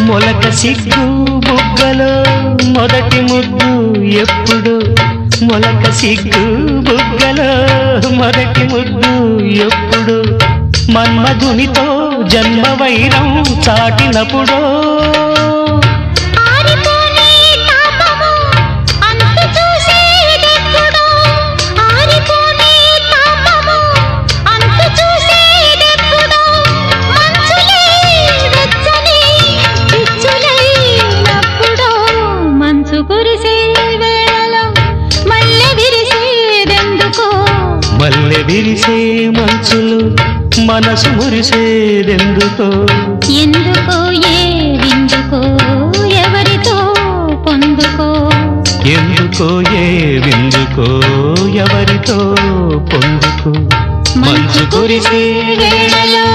మొలక సిగ్గు బుగ్గలో మొదటి ముద్దు ఎప్పుడు మొలక సిగ్గు బుగ్గలో మొదటి ముద్దు ఎప్పుడు మన్మధునితో జన్మ వైరం చాటినప్పుడో మల్లె విరిసే మంచులు మనసు మురిసేదెందుకో ఎందుకో ఏ విందుకో ఎవరితో పొందుకో ఎందుకో ఏ విందుకో ఎవరితో పొందుకో మంచు కురిసే వేళలో